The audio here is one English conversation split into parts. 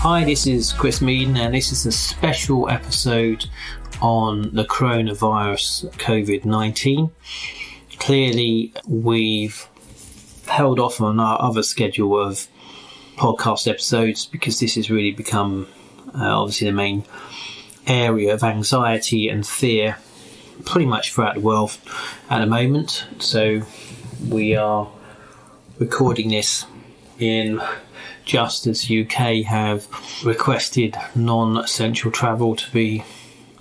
Hi, this is Chris Meaden, and this is a special episode on the coronavirus COVID-19. Clearly, we've held off on our other schedule of podcast episodes because this has really become obviously the main area of anxiety and fear pretty much throughout the world at the moment. So we are recording this in just as UK have requested non-essential travel to be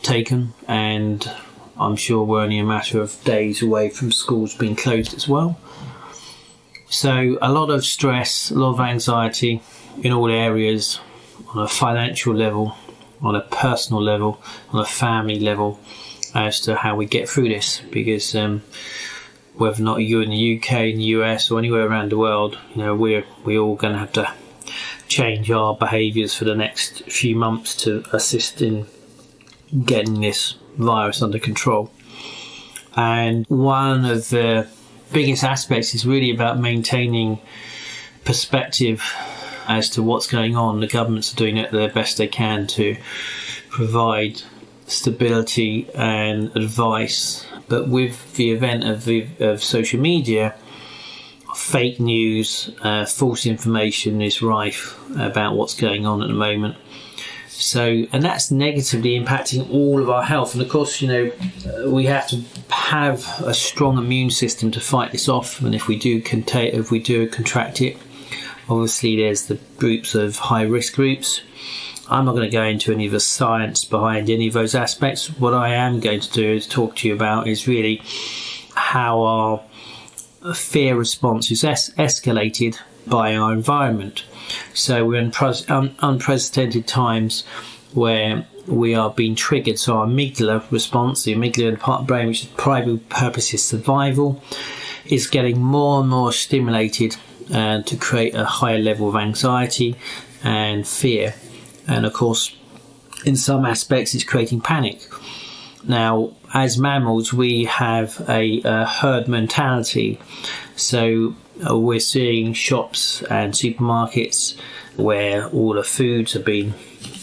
taken, and I'm sure we're only a matter of days away from schools being closed as well. So a lot of stress, a lot of anxiety in all areas, on a financial level, on a personal level, on a family level, as to how we get through this, because whether or not you're in the UK, in the US or anywhere around the world, we're all going to have to change our behaviours for the next few months to assist in getting this virus under control. And one of the biggest aspects is really about maintaining perspective as to what's going on. The governments are doing it the best they can to provide stability and advice, but with the event of social media, fake news, false information is rife about what's going on at the moment. So, and that's negatively impacting all of our health. And of course, we have to have a strong immune system to fight this off. And if we do contract it, obviously there's the groups of high risk groups. I'm not going to go into any of the science behind any of those aspects. What I am going to do is talk to you about is really how our fear response is escalated by our environment. So we're in unprecedented times where we are being triggered. So our amygdala response, the amygdala part of the brain, which is primary purpose is survival, is getting more and more stimulated to create a higher level of anxiety and fear. And of course, in some aspects, it's creating panic. Now, as mammals, we have a herd mentality. So we're seeing shops and supermarkets where all the foods are being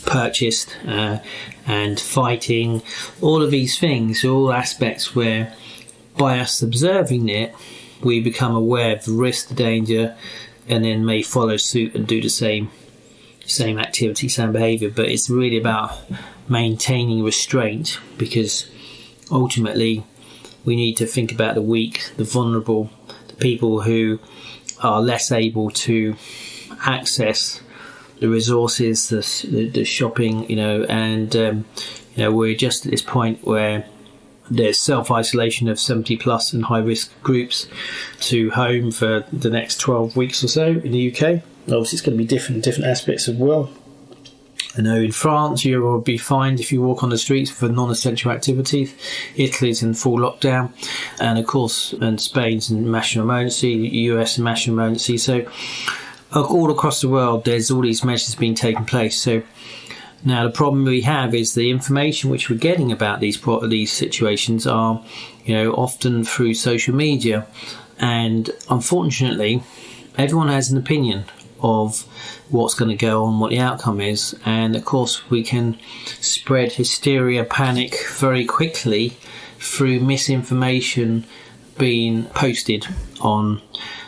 purchased and fighting. All of these things are all aspects where, by us observing it, we become aware of the risk, the danger, and then may follow suit and do the same activity, same behaviour. But it's really about maintaining restraint, because ultimately we need to think about the weak, the vulnerable, the people who are less able to access the resources, the shopping, and we're just at this point where there's self-isolation of 70 plus and high risk groups to home for the next 12 weeks or so in the UK. Obviously it's going to be different aspects of the world. I know in France you will be fined if you walk on the streets for non-essential activities. Italy's in full lockdown, and of course, and Spain's in national emergency, the US in national emergency. So all across the world there's all these measures being taken place. So now the problem we have is the information which we're getting about these situations are often through social media, and unfortunately everyone has an opinion of what's going to go on, what the outcome is, and of course we can spread hysteria, panic very quickly through misinformation being posted on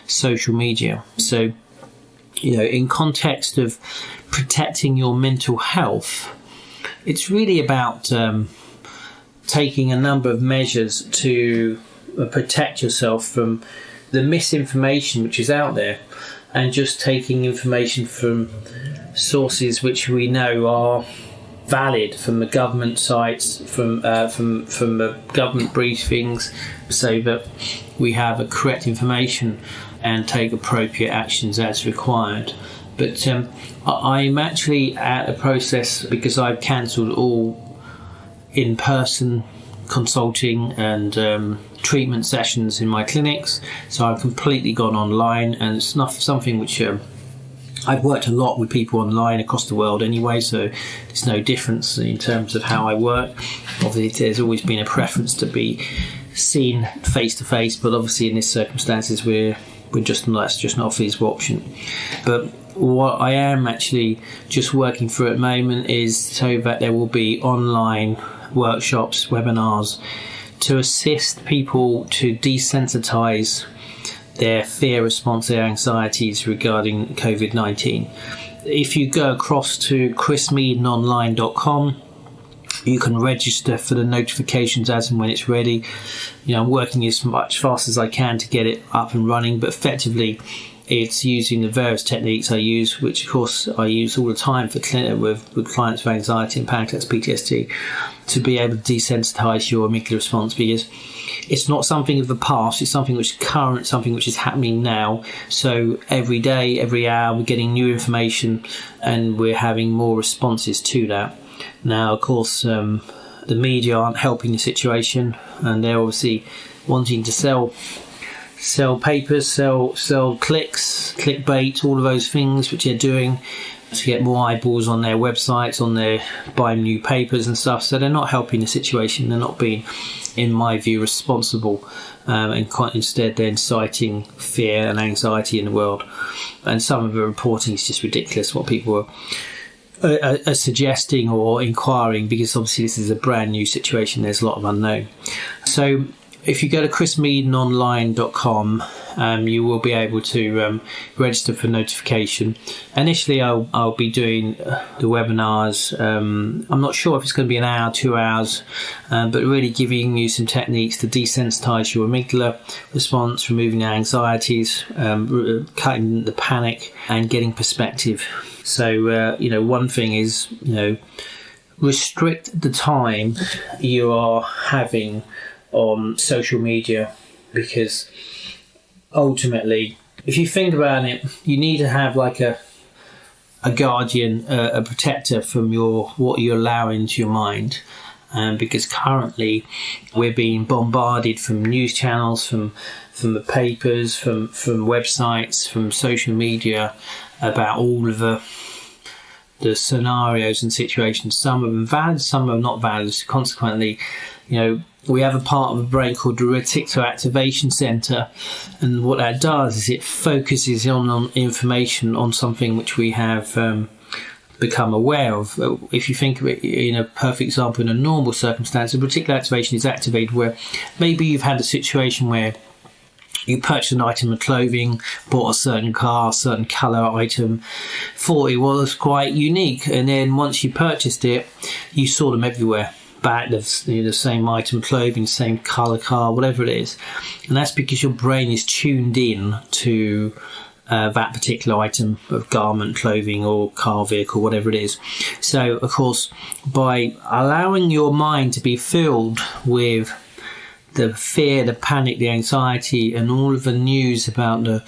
social media. So in context of protecting your mental health, it's really about taking a number of measures to protect yourself from the misinformation which is out there, and just taking information from sources which we know are valid, from the government sites, from the government briefings, so that we have a correct information and take appropriate actions as required. But I'm actually at a process, because I've cancelled all in-person consulting and treatment sessions in my clinics, so I've completely gone online, and it's not something which I've worked a lot with people online across the world anyway, so there's no difference in terms of how I work. Obviously there's always been a preference to be seen face to face, but obviously in this circumstances that's just not a feasible option. But what I am actually just working through at the moment is so that there will be online workshops, webinars to assist people to desensitize their fear response, their anxieties regarding COVID-19. If you go across to chrismeadenonline.com, you can register for the notifications as and when it's ready. I'm working as much fast as I can to get it up and running, but effectively it's using the various techniques I use, which of course I use all the time for with clients with anxiety and panic attacks, PTSD, to be able to desensitize your amygdala response, because it's not something of the past, it's something which is current, something which is happening now. So every day, every hour, we're getting new information and we're having more responses to that. Now, of course, the media aren't helping the situation, and they're obviously wanting to sell papers, sell clicks, clickbait, all of those things which they're doing to get more eyeballs on their websites, on their buying new papers and stuff. So they're not helping the situation. They're not being, in my view, responsible, and quite instead they're inciting fear and anxiety in the world. And some of the reporting is just ridiculous, what people are suggesting or inquiring, because obviously this is a brand new situation. There's a lot of unknown. So if you go to chrismeadenonline.com, you will be able to register for notification. Initially, I'll be doing the webinars. I'm not sure if it's going to be an hour, 2 hours, but really giving you some techniques to desensitize your amygdala response, removing anxieties, cutting the panic, and getting perspective. So, one thing is, restrict the time you are having on social media, because ultimately, if you think about it, you need to have like a guardian, a protector from what you allow into your mind, because currently we're being bombarded from news channels, from the papers, from websites, from social media, about all of the scenarios and situations. Some of them valid, some are not valid. Consequently, we have a part of the brain called the reticular activation center, and what that does is it focuses on information on something which we have become aware of. If you think of it in a perfect example, in a normal circumstance, the reticular activation is activated where maybe you've had a situation where you purchased an item of clothing, bought a certain car, a certain colour item, thought it was quite unique, and then once you purchased it, you saw them everywhere. Back the same item of clothing, same colour car, whatever it is. And that's because your brain is tuned in to that particular item of garment, clothing or car, vehicle, whatever it is. So, of course, by allowing your mind to be filled with the fear, the panic, the anxiety, and all of the news about the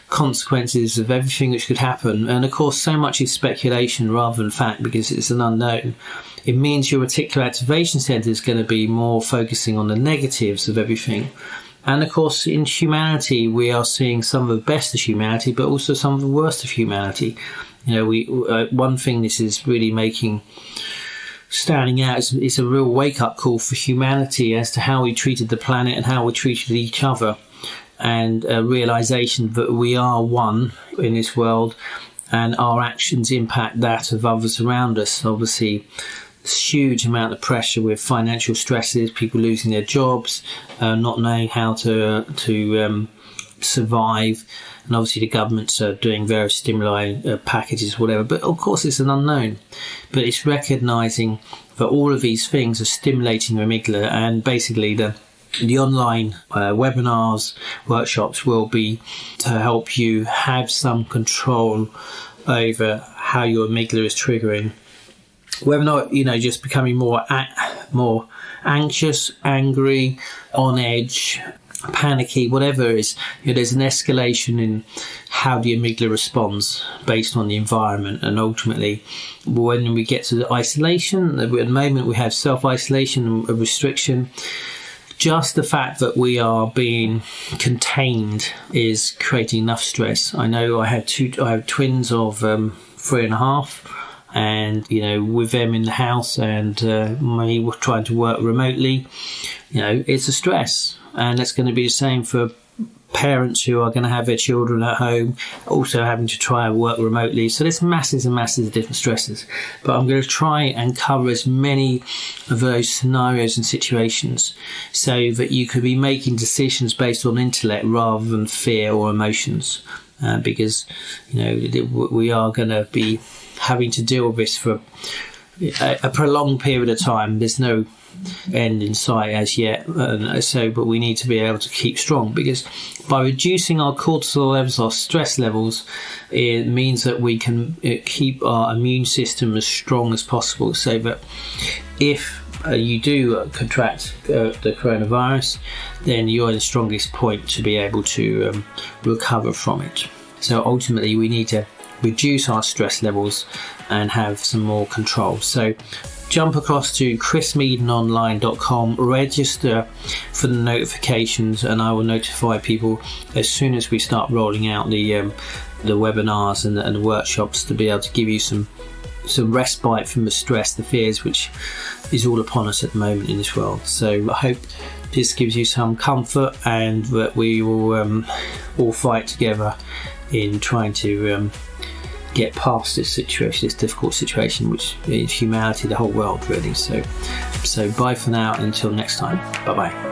consequences of everything which could happen, and of course so much is speculation rather than fact because it's an unknown, it means your reticular activation centre is going to be more focusing on the negatives of everything. And of course in humanity we are seeing some of the best of humanity, but also some of the worst of humanity. One thing this is really standing out is a real wake-up call for humanity as to how we treated the planet and how we treated each other, and a realisation that we are one in this world and our actions impact that of others around us. Obviously, there's a huge amount of pressure with financial stresses, people losing their jobs, not knowing how to survive, and obviously the governments are doing various stimuli packages, whatever, but of course it's an unknown. But it's recognising that all of these things are stimulating your amygdala, and basically the online webinars, workshops will be to help you have some control over how your amygdala is triggering. Whether or not, just becoming more anxious, angry, on edge, panicky, whatever it is, there's an escalation in how the amygdala responds based on the environment. And ultimately, when we get to the isolation, at the moment we have self-isolation and restriction. Just the fact that we are being contained is creating enough stress. I know I have twins of 3.5, and with them in the house, and me trying to work remotely, it's a stress, and that's going to be the same for parents who are going to have their children at home, also having to try and work remotely. So there's masses and masses of different stresses. But I'm going to try and cover as many of those scenarios and situations so that you could be making decisions based on intellect rather than fear or emotions. Because, we are going to be having to deal with this for a prolonged period of time. There's no end in sight as yet, but we need to be able to keep strong, because by reducing our cortisol levels, our stress levels, it means that we can keep our immune system as strong as possible, so that if you do contract the coronavirus, then you're in the strongest point to be able to recover from it. So ultimately we need to reduce our stress levels and have some more control. So jump across to chrismeadenonline.com, register for the notifications, and I will notify people as soon as we start rolling out the webinars and the workshops, to be able to give you some respite from the stress, the fears which is all upon us at the moment in this world. So I hope this gives you some comfort, and that we will all fight together in trying to get past this situation, this difficult situation, which is humanity, the whole world really. So bye for now, until next time. Bye bye.